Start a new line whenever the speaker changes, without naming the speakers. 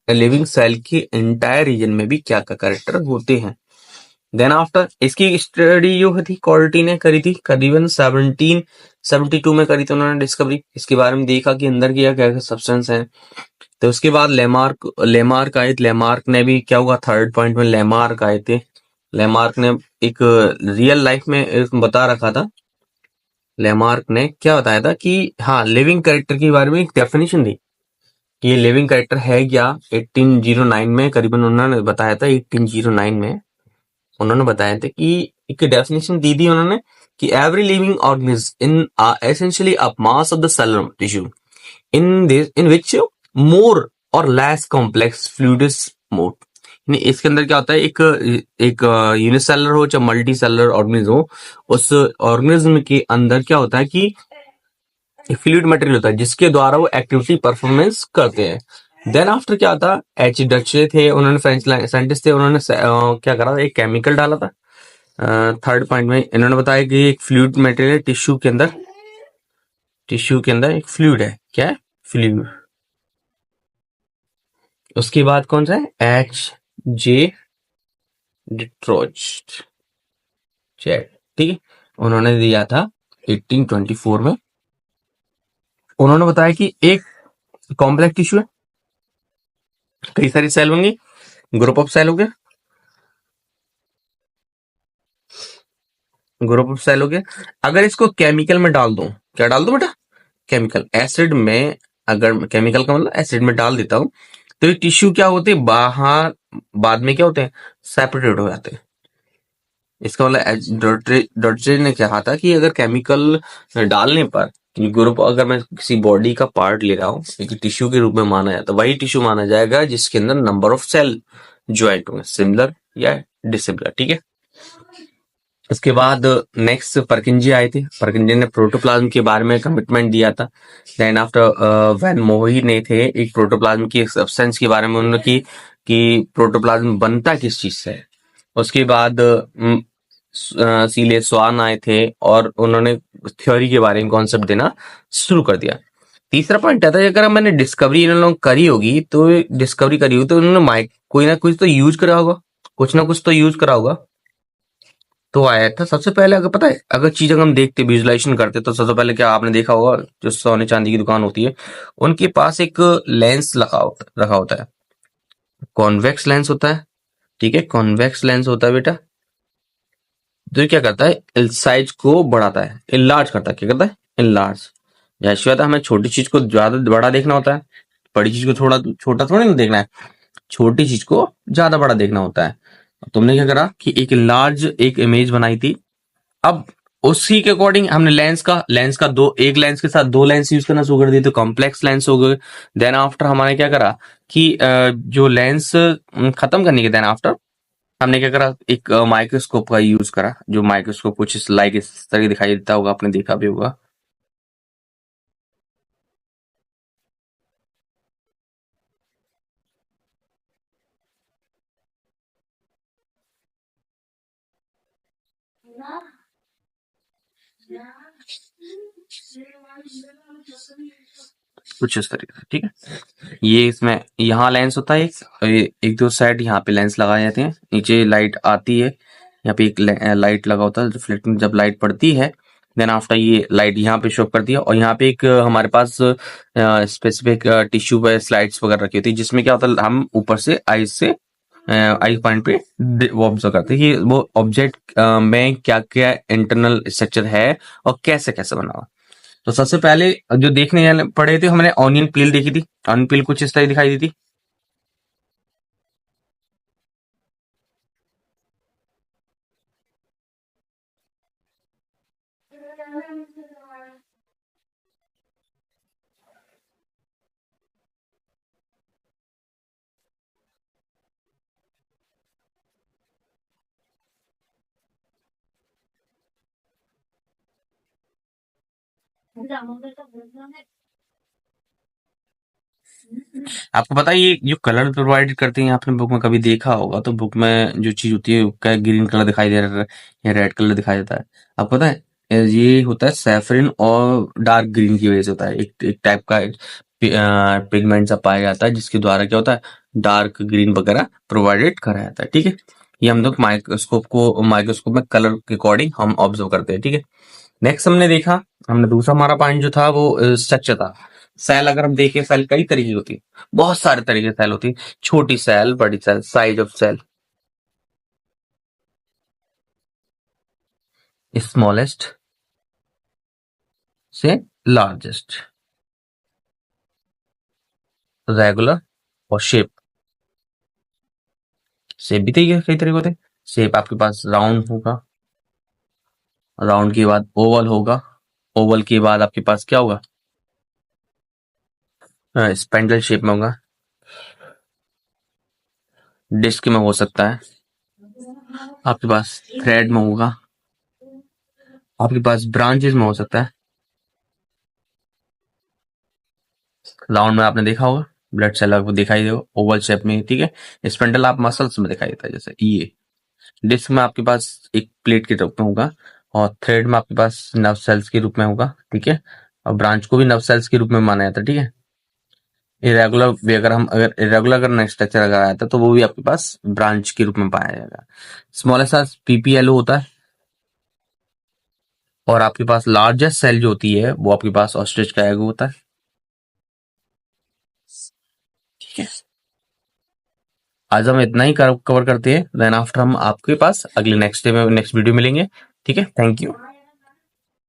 Living cell के entire reason में भी क्या क्या कैरेक्टर होते हैं। देन आफ्टर इसकी स्टडी जो थी क्वालिटी ने करी थी करीबन 1772 में करी थी उन्होंने डिस्कवरी। इसके बारे में देखा कि अंदर क्या क्या सब्सटेंस है। तो उसके बाद लेमार्क लेमार्क आए। लेमार्क ने भी क्या हुआ, थर्ड पॉइंट में लेमार्क आए थे। लेमार्क ने एक रियल लाइफ में एक बता रखा था। लेमार्क ने क्या बताया था कि हाँ, लिविंग कैरेक्टर के बारे में एक डेफिनेशन दी कि ये लिविंग कैरेक्टर है क्या। 1809 में करीबन उन्होंने बताया था। 1809 में उन्होंने बताया था कि एक डेफिनेशन दी थी उन्होंने कि every living organism in essentially a mass of the cellular tissue in which more or less complex fluids move. इसके अंदर क्या होता है, एक एक यूनिसेलुलर हो चाहे मल्टी सेलुलर ऑर्गेनिज्म हो, उस ऑर्गेनिज्म के अंदर क्या होता है कि फ्लूइड मटेरियल होता है जिसके द्वारा वो एक्टिविटी परफॉर्मेंस करते हैं। देन आफ्टर क्या था, एच डचे थे, उन्होंने फ्रेंच साइंटिस्ट थे, उन्होंने क्या करा था, एक केमिकल डाला था। थर्ड पॉइंट में इन्होंने बताया कि एक फ्लूइड मटेरियल है टिश्यू के अंदर एक फ्लूइड है। क्या है? फ्लूइड। उसके बाद कौन सा है, एच जे डिट्रोज, ठीक है, उन्होंने दिया था 1824 में। उन्होंने बताया कि एक कॉम्प्लेक्स टिश्यू है, कई सारी सेल होंगी, ग्रुप ऑफ सेल हो गया, ग्रुप ऑफ सेल हो गया। अगर इसको केमिकल में डाल दूं, क्या डाल दूं बेटा, केमिकल एसिड में, अगर केमिकल का मतलब एसिड में डाल देता हूं तो ये टिश्यू क्या होते हैं, बाहर बाद में क्या होते हैं, सेपरेटेड हो जाते हैं। इसका मतलब डॉटरे ने कहा था कि अगर केमिकल डालने पर ग्रुप, अगर मैं किसी बॉडी का पार्ट ले रहा हूँ एक टिश्यू के रूप में माना जाए तो वही टिश्यू माना जाएगा जिसके अंदर नंबर ऑफ सेल ज्वाइंट होंगे, सिमिलर या डिसिमिलर, ठीक है। उसके बाद नेक्स्ट परकिंजी आए थे। परकिंजी ने प्रोटोप्लाज्म के बारे में कमिटमेंट दिया था। देन आफ्टर वैन मोही ने थे एक प्रोटोप्लाज्म की सब्सटेंस के बारे में उन्होंने की कि प्रोटोप्लाज्म बनता किस चीज से है। उसके बाद सीले स्वान आए थे और उन्होंने थ्योरी के बारे में कॉन्सेप्ट देना शुरू कर दिया। तीसरा पॉइंट आता है, अगर मैंने डिस्कवरी इन लोगों करी होगी तो डिस्कवरी करी होगी तो उन्होंने माइक कोई ना कुछ तो यूज करा होगा, कुछ ना कुछ तो यूज करा होगा। तो आया था सबसे पहले, अगर पता है, अगर चीज अगर हम देखते विजुलाइजेशन करते तो सबसे पहले क्या आपने देखा होगा, जो सोने चांदी की दुकान होती है उनके पास एक लेंस रखा होता है, कॉन्वेक्स लेंस होता है, ठीक है, कॉन्वेक्स लेंस होता है बेटा। तो ये क्या करता है, साइज को बढ़ाता है, इनलार्ज करता है। क्या करता है, इनलार्ज। जैसे बात है, हमें छोटी चीज को ज्यादा बड़ा देखना होता है, बड़ी चीज को थोड़ा छोटा थोड़ी ना देखना है, छोटी चीज को ज्यादा बड़ा देखना होता है। तुमने क्या करा कि एक लार्ज एक इमेज बनाई थी। अब उसी के अकॉर्डिंग हमने लेंस का दो, एक लेंस के साथ दो लेंस यूज करना शुरू कर दिए तो कॉम्प्लेक्स लेंस हो गए। देन आफ्टर हमारे क्या करा कि जो लेंस खत्म करने के देन आफ्टर हमने क्या करा, एक माइक्रोस्कोप का यूज करा, जो माइक्रोस्कोप कुछ इस तरह दिखाई देता होगा, आपने देखा भी होगा। कुछ इस तरीके से, ठीक है। ये इसमें यहाँ लेंस होता है, एक दो साइड यहाँ पे लेंस लगाए जाते हैं, नीचे लाइट आती है, यहाँ पे एक लाइट लगा होता है रिफ्लेक्टिंग, जब लाइट पड़ती है देन आफ्टर ये लाइट यहाँ पे शो करती है। और यहाँ पे एक हमारे पास स्पेसिफिक टिश्यू पे स्लाइड्स वगैरह रखी होती है जिसमें क्या होता है, हम ऊपर से आई पॉइंट पे वो ऑब्जर्व करते हैं कि वो ऑब्जेक्ट में क्या क्या इंटरनल स्ट्रक्चर है और कैसे कैसे बना हुआ। तो सबसे पहले जो देखने पड़े थे, हमने ऑनियन पील देखी थी। ऑनियन पील कुछ इस तरह दिखाई दी थी। आपको पता है ये जो कलर प्रोवाइड करते हैं, आपने बुक में कभी देखा होगा तो बुक में जो चीज होती है क्या ग्रीन कलर दिखाई दे रहा है या रेड कलर दिखाई देता है, आपको पता है ये होता है सैफरिन और डार्क ग्रीन की वजह से होता है। एक टाइप का पिगमेंट सा पाया जाता है जिसके द्वारा क्या होता है, डार्क ग्रीन वगैरह प्रोवाइडेड करा जाता है। ठीक है, ये हम लोग माइक्रोस्कोप में कलर के अकॉर्डिंग हम ऑब्जर्व करते हैं। ठीक है, नेक्स्ट हमने देखा, हमने दूसरा हमारा पॉइंट जो था वो स्ट्रक्चर था। सेल अगर हम देखें, सेल कई तरीके की होती है, बहुत सारे तरीके की सेल होती है, छोटी सेल, बड़ी cell, size of cell, smallest से लार्जेस्ट, रेगुलर और शेप। शेप भी कई तरीके होते हैं। शेप आपके पास राउंड होगा, राउंड के बाद ओवल होगा, ओवल के बाद आपके पास क्या होगा, स्पेंडल शेप में होगा, डिस्क में हो सकता है, आपके पास थ्रेड में होगा, आपके पास ब्रांचेस में हो सकता है। राउंड में आपने देखा होगा, ब्लड सेल आपको दिखाई देगा ओवल शेप में। ठीक है, स्पेंडल आप मसल्स में दिखाई देता है, जैसे ये। डिस्क में आपके पास एक प्लेट के रूप में होगा, और थ्रेड में आपके पास नर्व सेल्स के रूप में होगा। ठीक है, और ब्रांच को भी नर्व सेल्स के रूप में माना जाता है। ठीक है, इरेगुलर भी अगर इरेगुलर अगर स्ट्रक्चर अगर आया था तो वो भी आपके पास ब्रांच के रूप में पाया जाएगा। स्मॉलेस्ट साइज पीपीएलओ होता है, और आपके पास लार्जेस्ट सेल जो होती है वो आपके पास ऑस्ट्रिच का एग होता है। ठीक है, आज हम इतना ही कवर करते हैं, देन आफ्टर हम आपके पास अगले नेक्स्ट वीडियो मिलेंगे। ठीक है, थैंक यू।